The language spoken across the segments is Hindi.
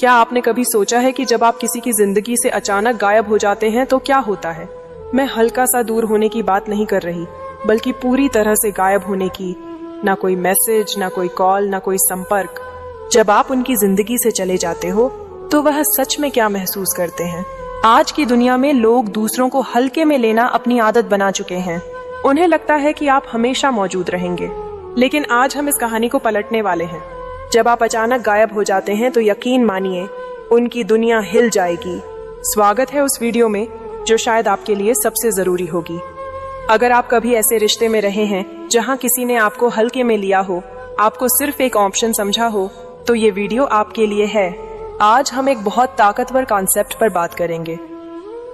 क्या आपने कभी सोचा है कि जब आप किसी की जिंदगी से अचानक गायब हो जाते हैं तो क्या होता है? मैं हल्का सा दूर होने की बात नहीं कर रही, बल्कि पूरी तरह से गायब होने की। ना कोई मैसेज, ना कोई कॉल, ना कोई संपर्क। जब आप उनकी जिंदगी से चले जाते हो तो वह सच में क्या महसूस करते हैं? आज की दुनिया में लोग दूसरों को हल्के में लेना अपनी आदत बना चुके हैं। उन्हें लगता है कि आप हमेशा मौजूद रहेंगे, लेकिन आज हम इस कहानी को पलटने वाले हैं। जब आप अचानक गायब हो जाते हैं तो यकीन मानिए, उनकी दुनिया हिल जाएगी। स्वागत है उस वीडियो में जो शायद आपके लिए सबसे जरूरी होगी। अगर आप कभी ऐसे रिश्ते में रहे हैं जहां किसी ने आपको हल्के में लिया हो, आपको सिर्फ एक ऑप्शन समझा हो, तो ये वीडियो आपके लिए है। आज हम एक बहुत ताकतवर कॉन्सेप्ट पर बात करेंगे।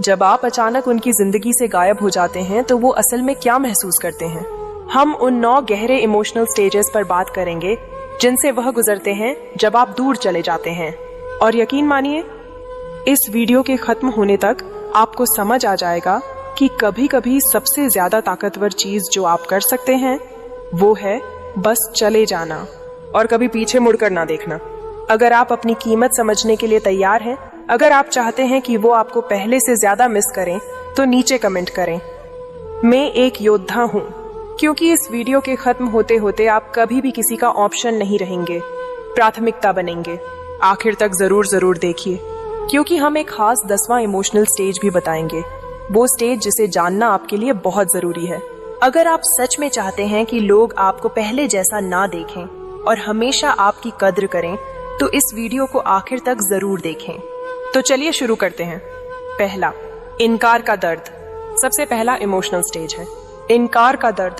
जब आप अचानक उनकी जिंदगी से गायब हो जाते हैं तो वो असल में क्या महसूस करते हैं। हम उन 9 गहरे इमोशनल स्टेजेस पर बात करेंगे जिनसे वह गुजरते हैं जब आप दूर चले जाते हैं। और यकीन मानिए, इस वीडियो के खत्म होने तक आपको समझ आ जाएगा कि कभी कभी सबसे ज्यादा ताकतवर चीज जो आप कर सकते हैं वो है बस चले जाना और कभी पीछे मुड़कर ना देखना। अगर आप अपनी कीमत समझने के लिए तैयार हैं, अगर आप चाहते हैं कि वो आपको पहले से ज्यादा मिस करें, तो नीचे कमेंट करें, मैं एक योद्धा हूं। क्योंकि इस वीडियो के खत्म होते होते आप कभी भी किसी का ऑप्शन नहीं रहेंगे, प्राथमिकता बनेंगे। आखिर तक जरूर देखिए, क्योंकि हम एक खास 10वां इमोशनल स्टेज भी बताएंगे, वो स्टेज जिसे जानना आपके लिए बहुत जरूरी है। अगर आप सच में चाहते हैं कि लोग आपको पहले जैसा ना देखें और हमेशा आपकी कद्र करें, तो इस वीडियो को आखिर तक जरूर देखें। तो चलिए शुरू करते हैं। पहला, इनकार का दर्द। सबसे पहला इमोशनल स्टेज है इनकार का दर्द।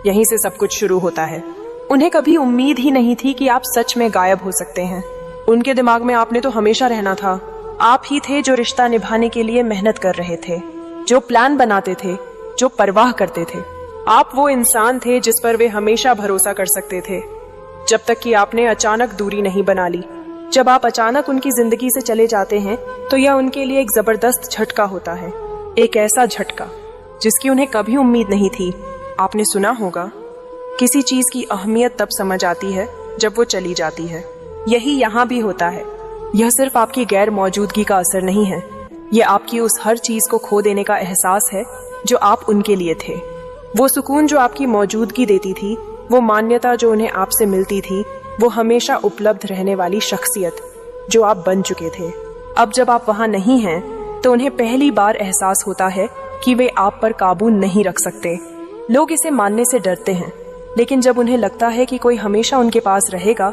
यहीं से सब कुछ शुरू होता है। उन्हें कभी उम्मीद ही नहीं थी कि आप सच में गायब हो सकते हैं। उनके दिमाग में आपने तो हमेशा रहना था। आप ही थे जो रिश्ता निभाने के लिए मेहनत कर रहे थे, जो प्लान बनाते थे, जो परवाह करते थे। आप वो इंसान थे जिस पर वे हमेशा भरोसा कर सकते थे, जब तक कि आपने अचानक दूरी नहीं बना ली। जब आप अचानक उनकी जिंदगी से चले जाते हैं तो यह उनके लिए एक जबरदस्त झटका होता है। एक ऐसा झटका जिसकी उन्हें कभी उम्मीद नहीं थी। आपने सुना होगा, किसी चीज की अहमियत तब समझ आती है जब वो चली जाती है। यही यहाँ भी होता है। यह सिर्फ आपकी गैर मौजूदगी का असर नहीं है, यह आपकी उस हर चीज को खो देने का एहसास है जो आप उनके लिए थे। वो सुकून जो आपकी मौजूदगी देती थी, वो मान्यता जो उन्हें आपसे मिलती थी, वो हमेशा उपलब्ध रहने वाली शख्सियत जो आप बन चुके थे। अब जब आप वहां नहीं हैं, तो उन्हें पहली बार एहसास होता है कि वे आप पर काबू नहीं रख सकते। लोग इसे मानने से डरते हैं, लेकिन जब उन्हें लगता है कि कोई हमेशा उनके पास रहेगा,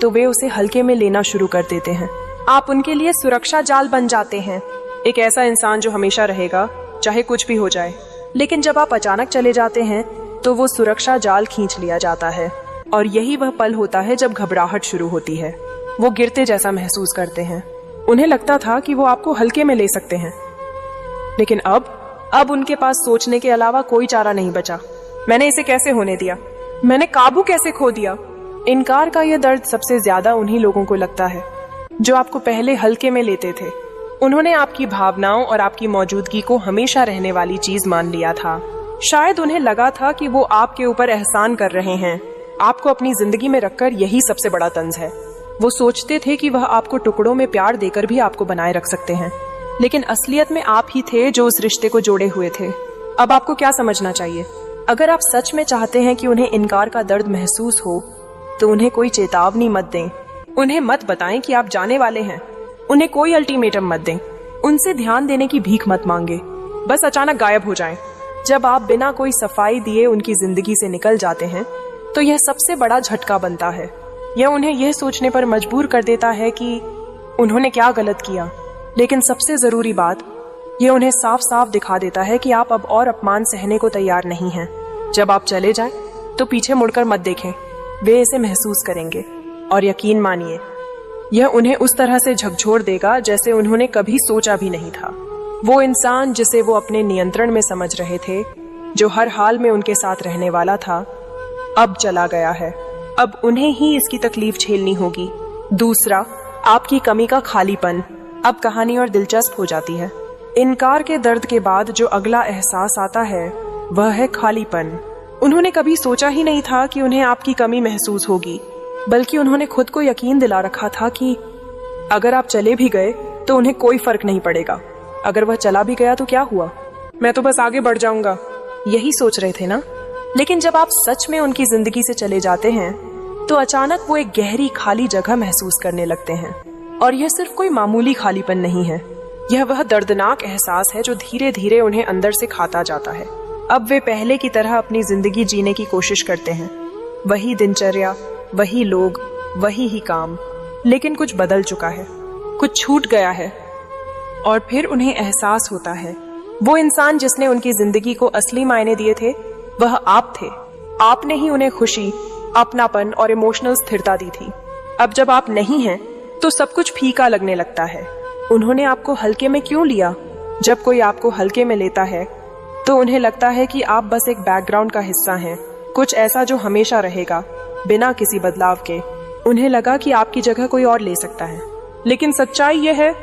तो वे उसे हल्के में लेना शुरू कर देते हैं। आप उनके लिए सुरक्षा जाल बन जाते हैं, एक ऐसा इंसान जो हमेशा रहेगा चाहे कुछ भी हो जाए। लेकिन जब आप अचानक चले जाते हैं तो वो सुरक्षा जाल खींच लिया जाता है, और यही वह पल होता है जब घबराहट शुरू होती है। वो गिरते जैसा महसूस करते हैं। उन्हें लगता था कि वो आपको हल्के में ले सकते हैं, लेकिन अब उनके पास सोचने के अलावा कोई चारा नहीं बचा। मैंने इसे कैसे होने दिया? मैंने काबू कैसे खो दिया? इनकार का यह दर्द सबसे ज्यादा उन्हीं लोगों को लगता है जो आपको पहले हल्के में लेते थे। उन्होंने आपकी भावनाओं और आपकी मौजूदगी को हमेशा रहने वाली चीज मान लिया था। शायद उन्हें लगा था कि वो आपके ऊपर एहसान कर रहे हैं, आपको अपनी जिंदगी में रखकर। यही सबसे बड़ा तंज है। वो सोचते थे कि वह आपको टुकड़ों में प्यार देकर भी आपको बनाए रख सकते हैं, लेकिन असलियत में आप ही थे जो उस रिश्ते को जोड़े हुए थे। अब आपको क्या समझना चाहिए? अगर आप सच में चाहते हैं कि उन्हें इनकार का दर्द महसूस हो, तो उन्हें कोई चेतावनी मत दें। उन्हें मत बताएं कि आप जाने वाले हैं। उन्हें कोई अल्टीमेटम मत दें। उनसे ध्यान देने की भीख मत मांगे। बस अचानक गायब हो जाएं। जब आप बिना कोई सफाई दिए उनकी जिंदगी से निकल जाते हैं, तो यह सबसे बड़ा झटका बनता है। यह उन्हें यह सोचने पर मजबूर कर देता है कि उन्होंने क्या गलत किया। लेकिन सबसे जरूरी बात, यह उन्हें साफ साफ दिखा देता है कि आप अब और अपमान सहने को तैयार नहीं हैं। जब आप चले जाएं, तो पीछे मुड़कर मत देखें। वे इसे महसूस करेंगे, और यकीन मानिए, यह उन्हें उस तरह से झकझोर देगा जैसे उन्होंने कभी सोचा भी नहीं था। वो इंसान जिसे वो अपने नियंत्रण में समझ रहे थे, जो हर हाल में उनके साथ रहने वाला था, अब चला गया है। अब उन्हें ही इसकी तकलीफ झेलनी होगी। दूसरा, आपकी कमी का खालीपन। अब कहानी और दिलचस्प हो जाती है। इनकार के दर्द के बाद जो अगला एहसास आता है, वह है खालीपन। उन्होंने कभी सोचा ही नहीं था कि उन्हें आपकी कमी महसूस होगी, बल्कि उन्होंने खुद को यकीन दिला रखा था कि अगर आप चले भी गए तो उन्हें कोई फर्क नहीं पड़ेगा। अगर वह चला भी गया तो क्या हुआ, मैं तो बस आगे बढ़ जाऊंगा। यही सोच रहे थे ना? लेकिन जब आप सच में उनकी जिंदगी से चले जाते हैं तो अचानक वो एक गहरी खाली जगह महसूस करने लगते हैं। और यह सिर्फ कोई मामूली खालीपन नहीं है, यह वह दर्दनाक एहसास है जो धीरे धीरे उन्हें अंदर से खाता जाता है। अब वे पहले की तरह अपनी जिंदगी जीने की कोशिश करते हैं, वही दिनचर्या, वही लोग, वही ही काम, लेकिन कुछ बदल चुका है, कुछ छूट गया है। और फिर उन्हें एहसास होता है वो इंसान जिसने उनकी जिंदगी को असली मायने दिए थे वह आप थे। आपने ही उन्हें खुशी, अपनापन और इमोशनल स्थिरता दी थी। अब जब आप नहीं हैं तो सब कुछ फीका लगने लगता है। उन्होंने आपको हल्के में क्यों लिया? जब कोई आपको हल्के में लेता है तो उन्हें लगता है कि आप बस एक बैकग्राउंड का हिस्सा हैं, कुछ ऐसा जो हमेशा रहेगा बिना किसी बदलाव के। उन्हें लगा कि आपकी जगह कोई और ले सकता है, लेकिन सच्चाई यह है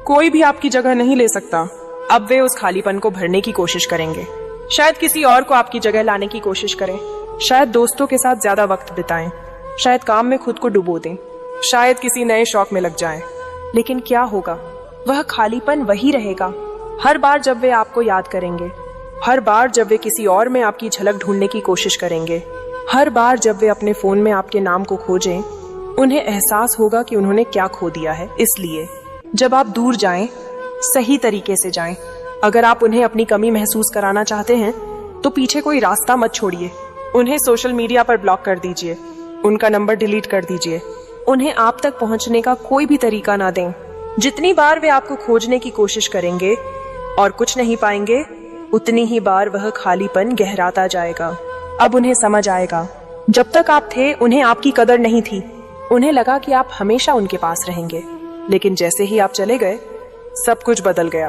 कोई भी आपकी जगह नहीं ले सकता। अब वे उस खालीपन को भरने की कोशिश करेंगे, शायद किसी और को आपकी जगह लाने की कोशिश करें, शायद दोस्तों के साथ ज्यादा वक्त बिताएं, शायद काम में खुद को डुबो दें, शायद किसी नए शौक में लग जाएं। लेकिन क्या होगा? वह खालीपन वही रहेगा। हर बार जब वे आपको याद करेंगे, हर बार जब वे किसी और में आपकी झलक ढूंढने की कोशिश करेंगे, हर बार जब वे अपने फोन में आपके नाम को खोजें, उन्हें एहसास होगा कि उन्होंने क्या खो दिया है। इसलिए जब आप दूर जाएं, सही तरीके से जाएं। अगर आप उन्हें अपनी कमी महसूस कराना चाहते हैं तो पीछे कोई रास्ता मत छोड़िए। उन्हें सोशल मीडिया पर ब्लॉक कर दीजिए, उनका नंबर डिलीट कर दीजिए, उन्हें आप तक पहुंचने का कोई भी तरीका ना दें। जितनी बार वे आपको खोजने की कोशिश करेंगे और कुछ नहीं पाएंगे, उतनी ही बार वह खालीपन गहराता जाएगा। अब उन्हें समझ आएगा, जब तक आप थे उन्हें आपकी कदर नहीं थी। उन्हें लगा कि आप हमेशा उनके पास रहेंगे, लेकिन जैसे ही आप चले गए सब कुछ बदल गया।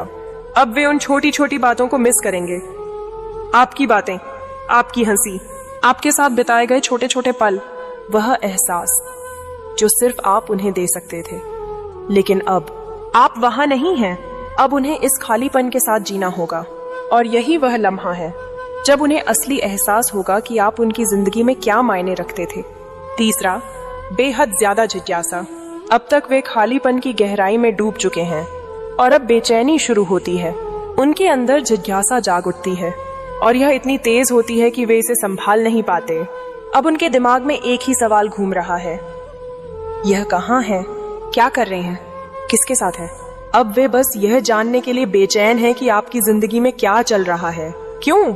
अब वे उन छोटी छोटी बातों को मिस करेंगे, आपकी बातें, आपकी हंसी, आपके साथ बिताए गए छोटे छोटे पल, वह एहसास जो सिर्फ आप उन्हें दे सकते थे। लेकिन अब आप वहां नहीं हैं। अब उन्हें इस खालीपन के साथ जीना होगा, और यही वह लम्हा है जब उन्हें असली एहसास होगा कि आप उनकी जिंदगी में क्या मायने रखते थे। तीसरा, बेहद ज्यादा जिज्ञासा। अब तक वे खालीपन की गहराई में डूब चुके हैं और अब बेचैनी शुरू होती है। उनके अंदर जिज्ञासा जाग उठती है और यह इतनी तेज होती है कि वे इसे संभाल नहीं पाते। अब उनके दिमाग में एक ही सवाल घूम रहा है, यह कहाँ है, क्या कर रहे हैं, किसके साथ है। अब वे बस यह जानने के लिए बेचैन हैं कि आपकी जिंदगी में क्या चल रहा है। क्यों?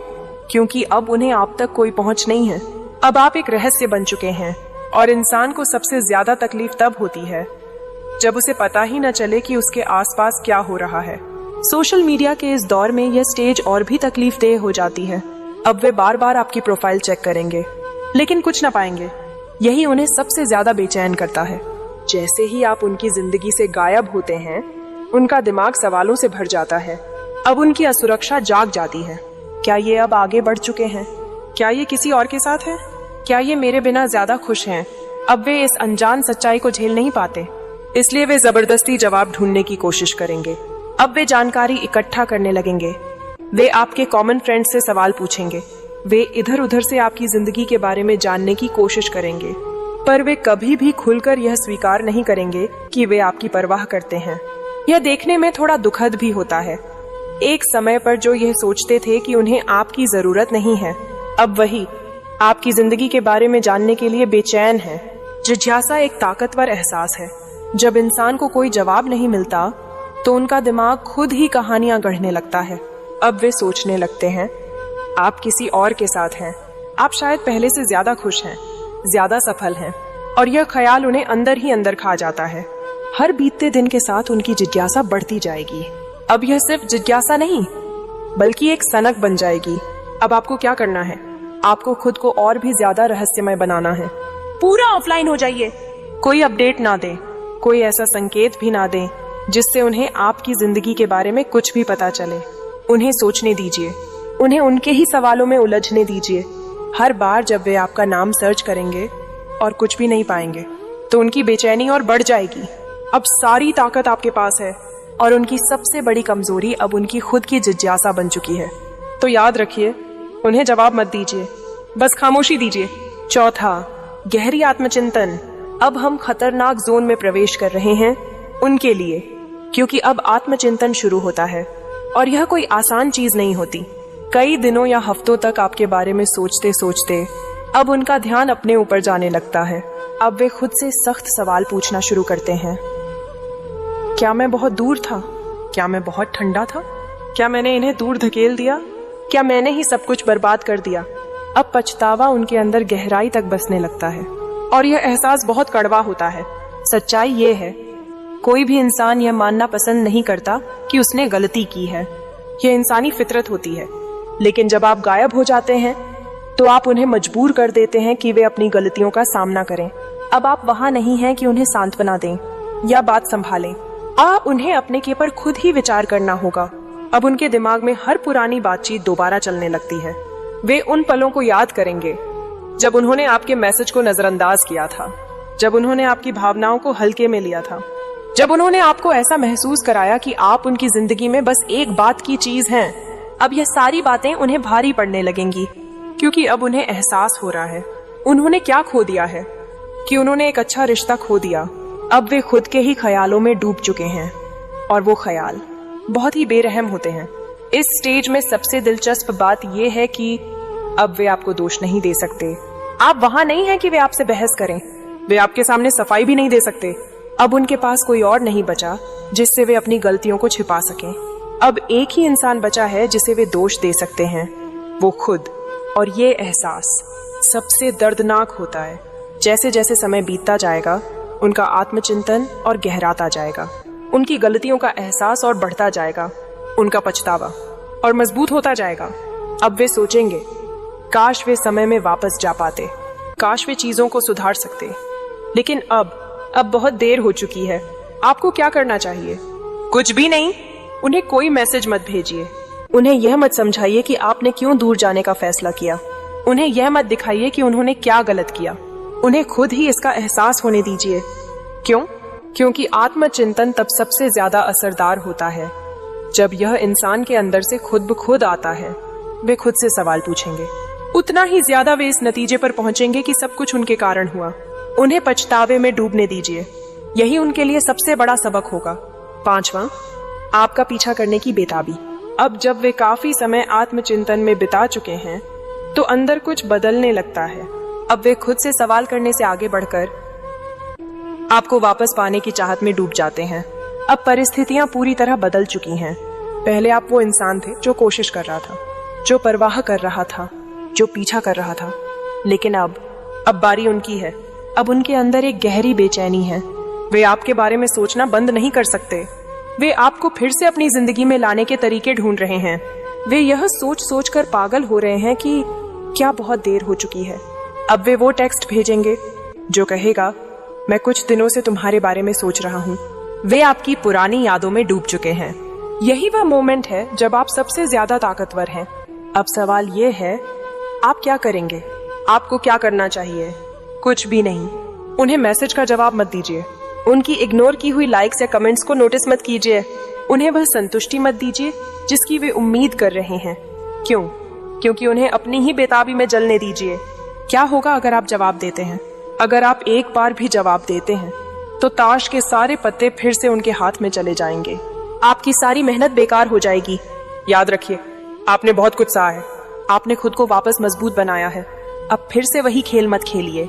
क्योंकि अब उन्हें आप तक कोई पहुंच नहीं है। अब आप एक रहस्य बन चुके हैं, और इंसान को सबसे ज्यादा तकलीफ तब होती है जब उसे पता ही न चले कि उसके आसपास क्या हो रहा है। सोशल मीडिया के इस दौर में यह स्टेज और भी तकलीफदेह हो जाती है। अब वे बार बार आपकी प्रोफाइल चेक करेंगे, लेकिन कुछ न पाएंगे। यही उन्हें सबसे ज्यादा बेचैन करता है। जैसे ही आप उनकी जिंदगी से गायब होते हैं, उनका दिमाग सवालों से भर जाता है। अब उनकी असुरक्षा जाग जाती है। क्या ये अब आगे बढ़ चुके हैं? क्या ये किसी और के साथ है? क्या ये मेरे बिना ज्यादा खुश हैं? अब वे इस अनजान सच्चाई को झेल नहीं पाते, इसलिए वे जबरदस्ती जवाब ढूंढने की कोशिश करेंगे। अब वे जानकारी इकट्ठा करने लगेंगे। वे आपके कॉमन फ्रेंड्स से सवाल पूछेंगे। वे इधर उधर से आपकी जिंदगी के बारे में जानने की कोशिश करेंगे, पर वे कभी भी खुलकर यह स्वीकार नहीं करेंगे कि वे आपकी परवाह करते हैं। यह देखने में थोड़ा दुखद भी होता है। एक समय पर जो यह सोचते थे कि उन्हें आपकी जरूरत नहीं है, अब वही आपकी जिंदगी के बारे में जानने के लिए बेचैन है। जिज्ञासा एक ताकतवर एहसास है। जब इंसान को कोई जवाब नहीं मिलता तो उनका दिमाग खुद ही कहानियां गढ़ने लगता है। अब वे सोचने लगते हैं आप किसी और के साथ हैं, आप शायद पहले से ज्यादा खुश हैं, ज्यादा सफल हैं, और यह ख्याल उन्हें अंदर ही अंदर खा जाता है। हर बीतते दिन के साथ उनकी जिज्ञासा बढ़ती जाएगी। अब यह सिर्फ जिज्ञासा नहीं बल्कि एक सनक बन जाएगी। अब आपको क्या करना है? आपको खुद को और भी ज्यादा रहस्यमय बनाना है। पूरा ऑफलाइन हो जाइए। कोई अपडेट ना दें, कोई ऐसा संकेत भी ना दें जिससे उन्हें आपकी जिंदगी के बारे में कुछ भी पता चले। उन्हें सोचने दीजिए, उन्हें उनके ही सवालों में उलझने दीजिए। हर बार जब वे आपका नाम सर्च करेंगे और कुछ भी नहीं पाएंगे तो उनकी बेचैनी और बढ़ जाएगी। अब सारी ताकत आपके पास है और उनकी सबसे बड़ी कमजोरी अब उनकी खुद की जिज्ञासा बन चुकी है। तो याद रखिए, उन्हें जवाब मत दीजिए, बस खामोशी दीजिए। चौथा, गहरी आत्मचिंतन। अब हम खतरनाक जोन में प्रवेश कर रहे हैं उनके लिए, क्योंकि अब आत्मचिंतन शुरू होता है और यह कोई आसान चीज नहीं होती। कई दिनों या हफ्तों तक आपके बारे में सोचते सोचते अब उनका ध्यान अपने ऊपर जाने लगता है। अब वे खुद से सख्त सवाल पूछना शुरू करते हैं। क्या मैं बहुत दूर था? क्या मैं बहुत ठंडा था? क्या मैंने इन्हें दूर धकेल दिया? क्या मैंने ही सब कुछ बर्बाद कर दिया? अब पछतावा उनके अंदर गहराई तक बसने लगता है और यह एहसास बहुत कड़वा होता है। सच्चाई ये है, कोई भी इंसान यह मानना पसंद नहीं करता कि उसने गलती की है। यह इंसानी फितरत होती है। लेकिन जब आप गायब हो जाते हैं तो आप उन्हें मजबूर कर देते हैं कि वे अपनी गलतियों का सामना करें। अब आप वहां नहीं हैं कि उन्हें सांत्वना दें या बात संभालें। उन्हें अपने के पर खुद ही विचार करना होगा। अब उनके दिमाग में हर पुरानी बातचीत दोबारा चलने लगती है। वे उन पलों को याद करेंगे जब उन्होंने आपके मैसेज को नजरअंदाज किया था, जब उन्होंने आपकी भावनाओं को हल्के में लिया था, जब उन्होंने आपको ऐसा महसूस कराया कि आप उनकी जिंदगी में बस एक बात की चीज हैं। अब यह सारी बातें उन्हें भारी पड़ने लगेंगी, क्योंकि अब उन्हें एहसास हो रहा है उन्होंने क्या खो दिया है, कि उन्होंने एक अच्छा रिश्ता खो दिया। अब वे खुद के ही ख्यालों में डूब चुके हैं और वो ख्याल बहुत ही बेरहम होते हैं। इस स्टेज में सबसे दिलचस्प बात यह है कि अब वे आपको दोष नहीं दे सकते। आप वहां नहीं हैं कि वे आपसे बहस करें। वे आपके सामने सफाई भी नहीं दे सकते। अब उनके पास कोई और नहीं बचा जिससे वे अपनी गलतियों को छिपा सकें। अब एक ही इंसान बचा है जिसे वे दोष दे सकते हैं, वो खुद। और ये एहसास सबसे दर्दनाक होता है। जैसे जैसे समय बीतता जाएगा उनका आत्मचिंतन और गहराता जाएगा, उनकी गलतियों का एहसास और बढ़ता जाएगा, उनका पछतावा और मजबूत होता जाएगा। अब वे सोचेंगे, काश वे समय में वापस जा पाते, काश वे चीजों को सुधार सकते। लेकिन अब बहुत देर हो चुकी है। आपको क्या करना चाहिए? कुछ भी नहीं। उन्हें कोई मैसेज मत भेजिए। उन्हें यह मत समझाइए कि आपने क्यों दूर जाने का फैसला किया। उन्हें यह मत दिखाइए कि उन्होंने क्या गलत किया। उन्हें खुद ही इसका एहसास होने दीजिए। क्यों? क्योंकि आत्मचिंतन तब सबसे ज्यादा असरदार होता है जब यह इंसान के अंदर से खुद ब खुद आता है। वे खुद से सवाल पूछेंगे, उतना ही ज्यादा वे इस नतीजे पर पहुंचेंगे कि सब कुछ उनके कारण हुआ। उन्हें पछतावे में डूबने दीजिए। यही उनके लिए सबसे बड़ा सबक होगा। 5वां, आपका पीछा करने की बेताबी। अब जब वे काफी समय आत्मचिंतन में बिता चुके हैं तो अंदर कुछ बदलने लगता है। अब वे खुद से सवाल करने से आगे बढ़कर आपको वापस पाने की चाहत में डूब जाते हैं। अब परिस्थितियां पूरी तरह बदल चुकी हैं। पहले आप वो इंसान थे जो कोशिश कर रहा था, जो परवाह कर रहा था, जो पीछा कर रहा था। लेकिन अब बारी उनकी है। अब उनके अंदर एक गहरी बेचैनी है। वे आपके बारे में सोचना बंद नहीं कर सकते। वे आपको फिर से अपनी जिंदगी में लाने के तरीके ढूंढ रहे हैं। वे यह सोच सोच कर पागल हो रहे हैं कि क्या बहुत देर हो चुकी है। अब वे वो टेक्स्ट भेजेंगे जो कहेगा, मैं कुछ दिनों से तुम्हारे बारे में सोच रहा हूँ। वे आपकी पुरानी यादों में डूब चुके हैं। यही वह मोमेंट है जब आप सबसे ज्यादा ताकतवर हैं। अब सवाल ये है, आप क्या करेंगे? आपको क्या करना चाहिए? कुछ भी नहीं। उन्हें मैसेज का जवाब मत दीजिए। उनकी इग्नोर की हुई लाइक्स या कमेंट्स को नोटिस मत कीजिए। उन्हें वह संतुष्टि मत दीजिए जिसकी वे उम्मीद कर रहे हैं। क्यों? क्योंकि उन्हें अपनी ही बेताबी में जलने दीजिए। क्या होगा अगर आप जवाब देते हैं? अगर आप एक बार भी जवाब देते हैं तो ताश के सारे पत्ते फिर से उनके हाथ में चले जाएंगे। आपकी सारी मेहनत बेकार हो जाएगी। याद रखिए, आपने बहुत कुछ सहा है। आपने खुद को वापस मजबूत बनाया है। अब फिर से वही खेल मत खेलिए।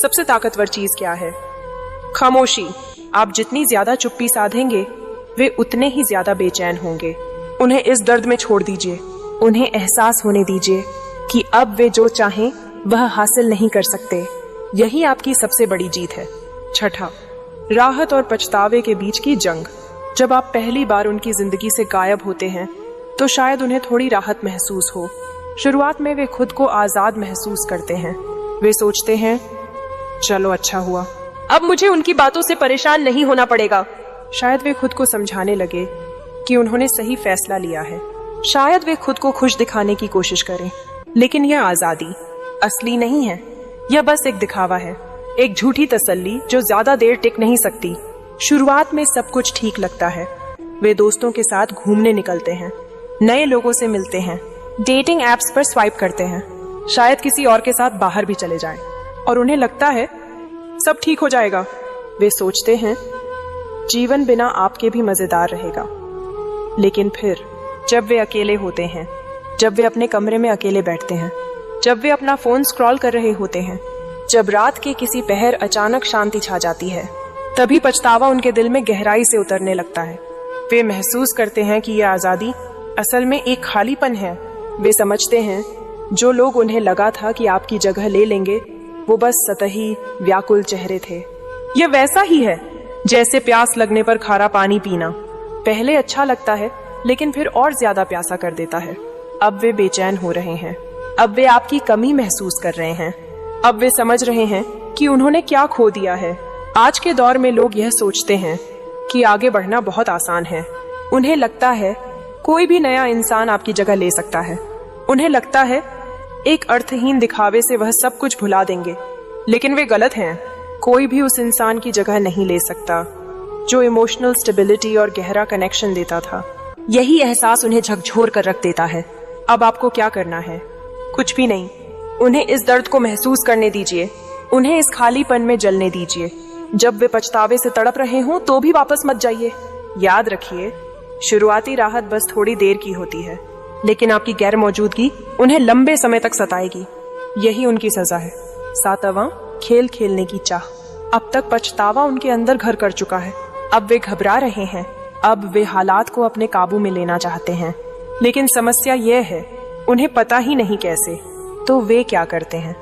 सबसे ताकतवर चीज क्या है? खामोशी। आप जितनी ज्यादा चुप्पी साधेंगे वे उतने ही ज्यादा बेचैन होंगे। उन्हें इस दर्द में छोड़ दीजिए। उन्हें एहसास होने दीजिए कि अब वे जो चाहें वह हासिल नहीं कर सकते। यही आपकी सबसे बड़ी जीत है। 6, राहत और पछतावे के बीच की जंग। जब आप पहली बार उनकी जिंदगी से गायब होते हैं तो शायद उन्हें थोड़ी राहत महसूस हो। शुरुआत में वे खुद को आजाद महसूस करते हैं। वे सोचते हैं, चलो अच्छा हुआ, अब मुझे उनकी बातों से परेशान नहीं होना पड़ेगा। शायद वे खुद को समझाने लगे कि उन्होंने सही फैसला लिया है। शायद वे खुद को खुश दिखाने की कोशिश करें। लेकिन यह आजादी असली नहीं है। यह बस एक दिखावा है, एक झूठी तसल्ली जो ज्यादा देर टिक नहीं सकती। शुरुआत में सब कुछ ठीक लगता है। वे दोस्तों के साथ घूमने निकलते हैं, नए लोगों से मिलते हैं, डेटिंग एप्स पर स्वाइप करते हैं, शायद किसी और के साथ बाहर भी चले जाएं, और उन्हें लगता है सब ठीक हो जाएगा। वे सोचते हैं जीवन बिना आपके भी मजेदार रहेगा। लेकिन फिर जब वे अकेले होते हैं, जब वे अपने कमरे में अकेले बैठते हैं, जब वे अपना फोन स्क्रॉल कर रहे होते हैं, जब रात के किसी पहर अचानक शांति छा जाती है, तभी पछतावा उनके दिल में गहराई से उतरने लगता है। वे महसूस करते हैं कि यह आजादी असल में एक खालीपन है। वे समझते हैं जो लोग उन्हें लगा था कि आपकी जगह ले लेंगे, वो बस सतही व्याकुल चेहरे थे। यह वैसा ही है जैसे प्यास लगने पर खारा पानी पीना। पहले अच्छा लगता है लेकिन फिर और ज्यादा प्यासा कर देता है। अब वे बेचैन हो रहे हैं। अब वे आपकी कमी महसूस कर रहे हैं। अब वे समझ रहे हैं कि उन्होंने क्या खो दिया है। आज के दौर में लोग यह सोचते हैं कि आगे बढ़ना बहुत आसान है। उन्हें लगता है कोई भी नया इंसान आपकी जगह ले सकता है। उन्हें लगता है एक अर्थहीन दिखावे से वह सब कुछ भुला देंगे, लेकिन वे गलत हैं। कोई भी उस इंसान की जगह नहीं ले सकता जो इमोशनल स्टेबिलिटी और गहरा कनेक्शन देता था। यही एहसास उन्हें झकझोर कर रख देता है। अब आपको क्या करना है? कुछ भी नहीं। उन्हें इस दर्द को महसूस करने दीजिए। उन्हें इस खालीपन में जलने दीजिए। जब वे पछतावे से तड़प रहे हों तो भी वापस मत जाइए। याद रखिए, शुरुआती राहत बस थोड़ी देर की होती है, लेकिन आपकी गैर मौजूदगी उन्हें लंबे समय तक सताएगी। यही उनकी सजा है। 7वां, खेल खेलने की चाह। अब तक पछतावा उनके अंदर घर कर चुका है। अब वे घबरा रहे हैं। अब वे हालात को अपने काबू में लेना चाहते हैं, लेकिन समस्या यह है उन्हें पता ही नहीं कैसे। तो वे क्या करते हैं?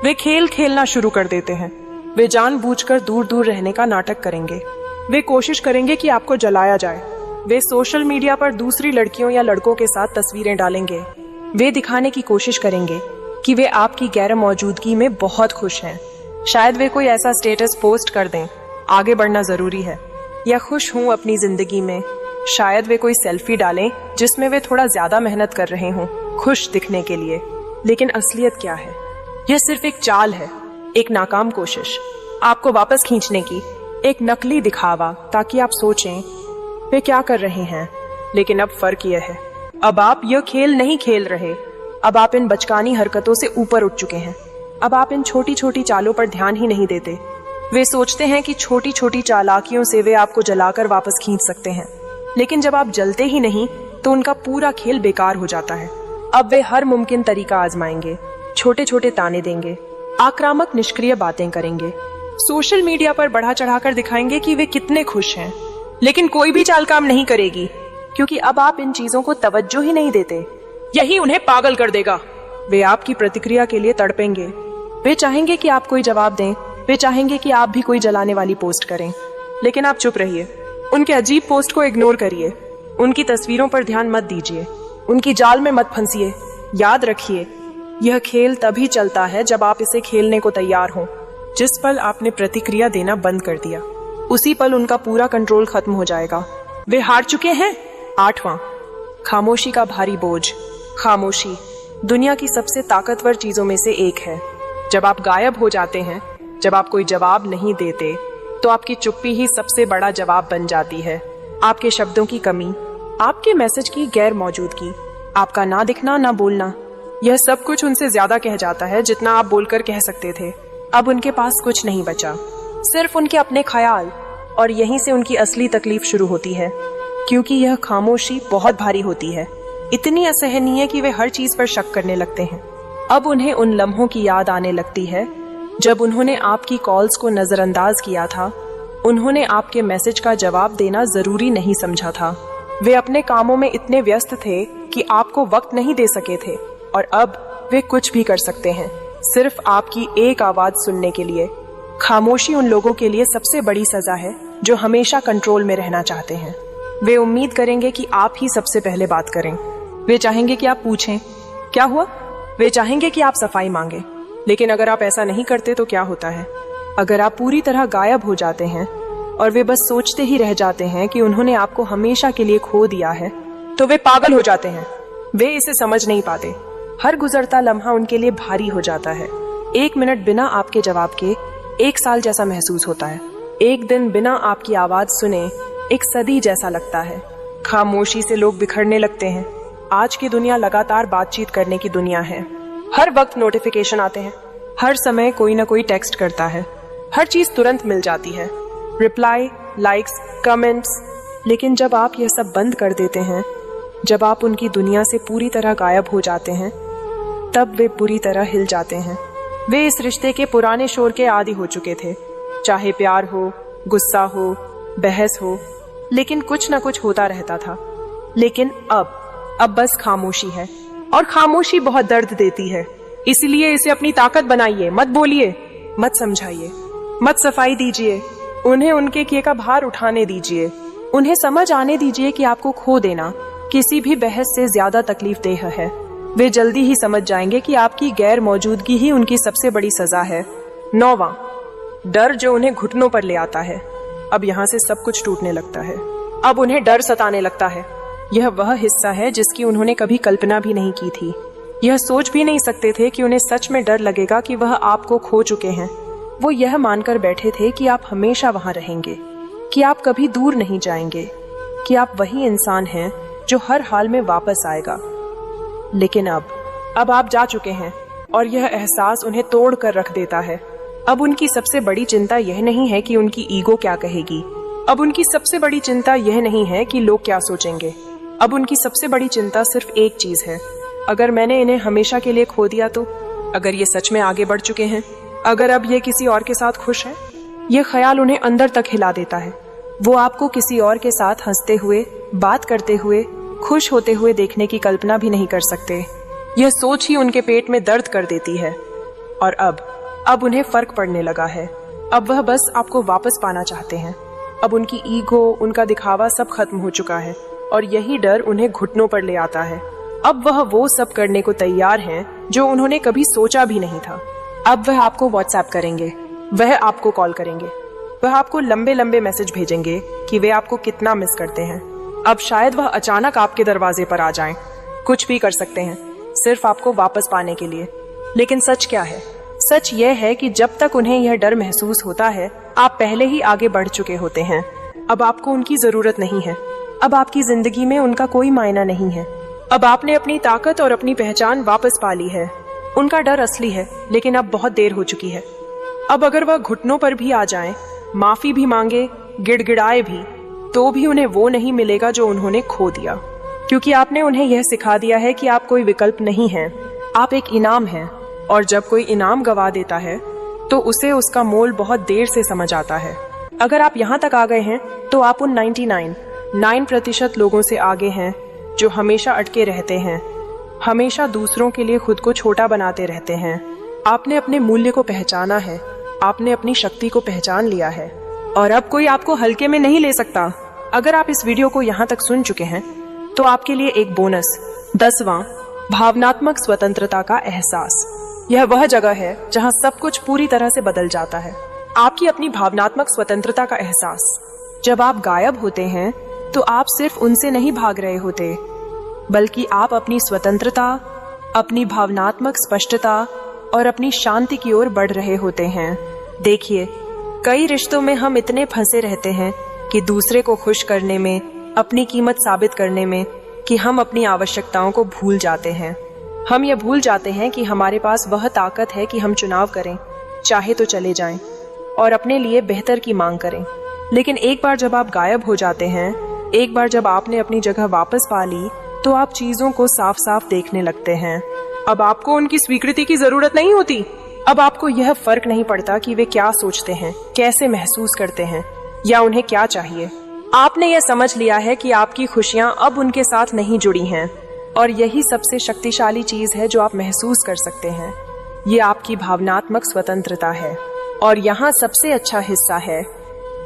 वे खेल खेलना शुरू कर देते हैं। वे जानबूझकर दूर दूर रहने का नाटक करेंगे। वे कोशिश करेंगे कि आपको जलाया जाए। वे सोशल मीडिया पर दूसरी लड़कियों या लड़कों के साथ तस्वीरें डालेंगे। वे दिखाने की कोशिश करेंगे कि वे आपकी गैर मौजूदगी में बहुत खुश हैं। शायद वे कोई ऐसा स्टेटस पोस्ट कर दें, आगे बढ़ना जरूरी है, या खुश हूं अपनी जिंदगी में। शायद वे कोई सेल्फी डालें जिसमें वे थोड़ा ज्यादा मेहनत कर रहे हों, खुश दिखने के लिए। लेकिन असलियत क्या है? यह सिर्फ एक चाल है, एक नाकाम कोशिश आपको वापस खींचने की, एक नकली दिखावा, ताकि आप सोचें वे क्या कर रहे हैं। लेकिन अब फर्क यह है, अब आप यह खेल नहीं खेल रहे। अब आप इन बचकानी हरकतों से ऊपर उठ चुके हैं। अब आप इन छोटी छोटी चालों पर ध्यान ही नहीं देते। वे सोचते हैं कि छोटी छोटी चालाकियों से वे आपको जलाकर वापस खींच सकते हैं, लेकिन जब आप जलते ही नहीं तो उनका पूरा खेल बेकार हो जाता है। अब वे हर मुमकिन तरीका आजमाएंगे, छोटे छोटे ताने देंगे, आक्रामक निष्क्रिय बातें करेंगे, सोशल मीडिया पर बढ़ा चढ़ाकर दिखाएंगे कि वे कितने खुश हैं। लेकिन कोई भी चाल काम नहीं करेगी, क्योंकि अब आप इन चीजों को तवज्जो ही नहीं देते। यही उन्हें पागल कर देगा। वे आपकी प्रतिक्रिया के लिए तड़पेंगे। वे चाहेंगे कि आप कोई जवाब दें। वे चाहेंगे कि आप भी कोई जलाने वाली पोस्ट करें, लेकिन आप चुप रहिए। उनके अजीब पोस्ट को इग्नोर करिए। उनकी तस्वीरों पर ध्यान मत दीजिए। उनकी जाल में मत फंसिए। याद रखिए, यह खेल तभी चलता है जब आप इसे खेलने को तैयार हों। जिस पल आपने प्रतिक्रिया देना बंद कर दिया, उसी पल उनका पूरा कंट्रोल खत्म हो जाएगा। वे हार चुके हैं। 8वां, खामोशी का भारी बोझ। खामोशी दुनिया की सबसे ताकतवर चीजों में से एक है। जब आप गायब हो जाते हैं, जब आप कोई जवाब नहीं देते, तो आपकी चुप्पी ही सबसे बड़ा जवाब बन जाती है। आपके शब्दों की कमी, आपके मैसेज की गैर मौजूदगी, आपका ना दिखना, ना बोलना, यह सब कुछ उनसे ज्यादा कह जाता है जितना आप बोलकर कह सकते थे। अब उनके पास कुछ नहीं बचा, सिर्फ उनके अपने ख्याल। और यहीं से उनकी असली तकलीफ शुरू होती है, क्योंकि यह खामोशी बहुत भारी होती है, इतनी असहनीय कि वे हर चीज पर शक करने लगते हैं। अब उन्हें उन लम्हों की याद आने लगती है जब उन्होंने आपकी कॉल्स को नजरअंदाज किया था। उन्होंने आपके मैसेज का जवाब देना जरूरी नहीं समझा था। वे अपने कामों में इतने व्यस्त थे कि आपको वक्त नहीं दे सके थे, और अब वे कुछ भी कर सकते हैं सिर्फ आपकी एक आवाज सुनने के लिए। खामोशी उन लोगों के लिए सबसे बड़ी सजा है जो हमेशा कंट्रोल में रहना चाहते हैं। वे उम्मीद करेंगे कि आप ही सबसे पहले बात करें। वे चाहेंगे कि आप पूछें क्या हुआ। वे चाहेंगे कि आप सफाई मांगे। लेकिन अगर आप ऐसा नहीं करते तो क्या होता है? अगर आप पूरी तरह गायब हो जाते हैं और वे बस सोचते ही रह जाते हैं कि उन्होंने आपको हमेशा के लिए खो दिया है, तो वे पागल हो जाते हैं। वे इसे समझ नहीं पाते। हर गुजरता लम्हा उनके लिए भारी हो जाता है। 1 मिनट बिना आपके जवाब के 1 साल जैसा महसूस होता है। 1 दिन बिना आपकी आवाज सुने 1 सदी जैसा लगता है। खामोशी से लोग बिखरने लगते हैं। आज की दुनिया लगातार बातचीत करने की दुनिया है। हर वक्त नोटिफिकेशन आते हैं। हर समय कोई ना कोई टेक्स्ट करता है। हर चीज तुरंत मिल जाती है। Reply, likes, comments. लेकिन जब आप यह सब बंद कर देते हैं, जब आप उनकी दुनिया से पूरी तरह गायब हो जाते हैं, तब वे बुरी तरह हिल जाते हैं। वे इस रिश्ते के पुराने शोर के आदी हो चुके थे, चाहे प्यार हो, गुस्सा हो, बहस हो, लेकिन कुछ ना कुछ होता रहता था। लेकिन अब बस खामोशी है, और खामोशी बहुत दर्द देती है। इसलिए इसे अपनी ताकत बनाइए, मत बोलिए, मत समझाइए, मत सफाई दीजिए। उन्हें उनके किए का भार उठाने दीजिए। उन्हें समझ आने दीजिए कि आपको खो देना किसी भी बहस से ज्यादा तकलीफ देह है। वे जल्दी ही समझ जाएंगे कि आपकी गैर मौजूदगी ही उनकी सबसे बड़ी सजा है। 9वां, डर जो उन्हें घुटनों पर ले आता है। अब यहाँ से सब कुछ टूटने लगता है। अब उन्हें डर सताने लगता है। यह वह हिस्सा है जिसकी उन्होंने कभी कल्पना भी नहीं की थी। यह सोच भी नहीं सकते थे कि उन्हें सच में डर लगेगा कि वह आपको खो चुके हैं। वो यह मानकर बैठे थे कि आप हमेशा वहां रहेंगे, कि आप कभी दूर नहीं जाएंगे, कि आप वही इंसान हैं जो हर हाल में वापस आएगा। लेकिन अब आप जा चुके हैं, और यह एहसास उन्हें तोड़ कर रख देता है। अब उनकी सबसे बड़ी चिंता यह नहीं है कि उनकी ईगो क्या कहेगी। अब उनकी सबसे बड़ी चिंता यह नहीं है कि लोग क्या सोचेंगे। अब उनकी सबसे बड़ी चिंता सिर्फ एक चीज है, अगर मैंने इन्हें हमेशा के लिए खो दिया तो? अगर ये सच में आगे बढ़ चुके हैं, अगर अब ये किसी और के साथ खुश है? यह ख्याल उन्हें अंदर तक हिला देता है। वो आपको किसी और के साथ हंसते हुए, बात करते हुए, खुश होते हुए देखने की कल्पना भी नहीं कर सकते। यह सोच ही उनके पेट में दर्द कर देती है। और अब उन्हें फर्क पड़ने लगा है। अब वह बस आपको वापस पाना चाहते हैं। अब उनकी ईगो, उनका दिखावा सब खत्म हो चुका है, और यही डर उन्हें घुटनों पर ले आता है। अब वह वो सब करने को तैयार हैं जो उन्होंने कभी सोचा भी नहीं था। अब वह आपको व्हाट्सएप करेंगे, वह आपको कॉल करेंगे, वह आपको लंबे लंबे मैसेज भेजेंगे कि वे आपको कितना मिस करते हैं। अब शायद वह अचानक आपके दरवाजे पर आ जाएं, कुछ भी कर सकते हैं सिर्फ आपको वापस पाने के लिए। लेकिन सच क्या है? सच यह है कि जब तक उन्हें यह डर महसूस होता है, आप पहले ही आगे बढ़ चुके होते हैं। अब आपको उनकी जरूरत नहीं है। अब आपकी जिंदगी में उनका कोई मायना नहीं है। अब आपने अपनी ताकत और अपनी पहचान वापस पा ली है। उनका डर असली है, लेकिन अब बहुत देर हो चुकी है। अब अगर वह घुटनों पर भी आ जाएं, माफी भी मांगे, गिड़गिड़ाए भी, तो भी उन्हें वो नहीं मिलेगा जो उन्होंने खो दिया। क्योंकि आपने उन्हें यह सिखा दिया है कि आप कोई विकल्प नहीं हैं, आप एक इनाम हैं। और जब कोई इनाम गवा देता है तो उसे उसका मोल बहुत देर से समझ आता है। अगर आप यहाँ तक आ गए हैं तो आप उन 99% लोगों से आगे हैं जो हमेशा अटके रहते हैं, हमेशा दूसरों के लिए खुद को छोटा बनाते रहते हैं। आपने अपने मूल्य को पहचाना है, आपने अपनी शक्ति को पहचान लिया है, और अब कोई आपको हल्के में नहीं ले सकता। अगर आप इस वीडियो को यहाँ तक सुन चुके हैं तो आपके लिए एक बोनस। 10वां, भावनात्मक स्वतंत्रता का एहसास। यह वह जगह है जहाँ सब कुछ पूरी तरह से बदल जाता है। आपकी अपनी भावनात्मक स्वतंत्रता का एहसास। जब आप गायब होते हैं तो आप सिर्फ उनसे नहीं भाग रहे होते, बल्कि आप अपनी स्वतंत्रता, अपनी भावनात्मक स्पष्टता और अपनी शांति की ओर बढ़ रहे होते हैं। देखिए, कई रिश्तों में हम इतने फंसे रहते हैं कि दूसरे को खुश करने में, अपनी कीमत साबित करने में, कि हम अपनी आवश्यकताओं को भूल जाते हैं। हम ये भूल जाते हैं कि हमारे पास वह ताकत है कि हम चुनाव करें, चाहे तो चले जाएं, और अपने लिए बेहतर की मांग करें। लेकिन एक बार जब आप गायब हो जाते हैं, एक बार जब आपने अपनी जगह वापस पा ली, तो आप चीजों को साफ साफ देखने लगते हैं। अब आपको उनकी स्वीकृति की जरूरत नहीं होती। अब आपको यह फर्क नहीं पड़ता कि वे क्या सोचते हैं, कैसे महसूस करते हैं, या उन्हें क्या चाहिए। आपने यह समझ लिया है कि आपकी खुशियां अब उनके साथ नहीं जुड़ी हैं, और यही सबसे शक्तिशाली चीज है जो आप महसूस कर सकते हैं। ये आपकी भावनात्मक स्वतंत्रता है। और यहाँ सबसे अच्छा हिस्सा है,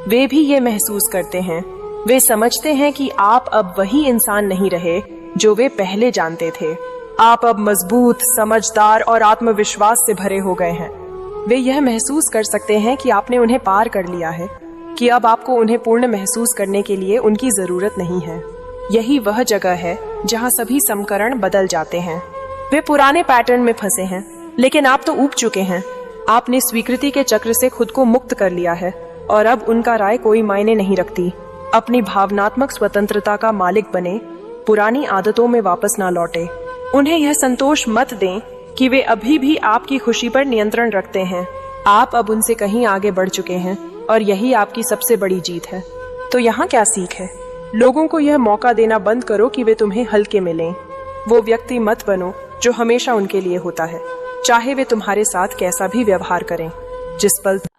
वे भी ये महसूस करते हैं, वे समझते हैं कि आप अब वही इंसान नहीं रहे जो वे पहले जानते थे। आप अब मजबूत, समझदार और आत्मविश्वास से भरे हो गए हैं। वे यह महसूस कर सकते हैं कि आपने उन्हें पार कर लिया है, कि अब आपको उन्हें पूर्ण महसूस करने के लिए उनकी जरूरत नहीं है। यही वह जगह है जहाँ सभी समीकरण बदल जाते हैं। वे पुराने पैटर्न में फंसे हैं, लेकिन आप तो ऊब चुके हैं। आपने स्वीकृति के चक्र से खुद को मुक्त कर लिया है, और अब उनका राय कोई मायने नहीं रखती। अपनी भावनात्मक स्वतंत्रता का मालिक बने, पुरानी आदतों में वापस ना लौटे। उन्हें यह संतोष मत दें कि वे अभी भी आपकी खुशी पर नियंत्रण रखते हैं। आप अब उनसे कहीं आगे बढ़ चुके हैं, और यही आपकी सबसे बड़ी जीत है। तो यहाँ क्या सीख है? लोगों को यह मौका देना बंद करो कि वे तुम्हें हल्के में लें। वो व्यक्ति मत बनो जो हमेशा उनके लिए होता है, चाहे वे तुम्हारे साथ कैसा भी व्यवहार करें। जिस पल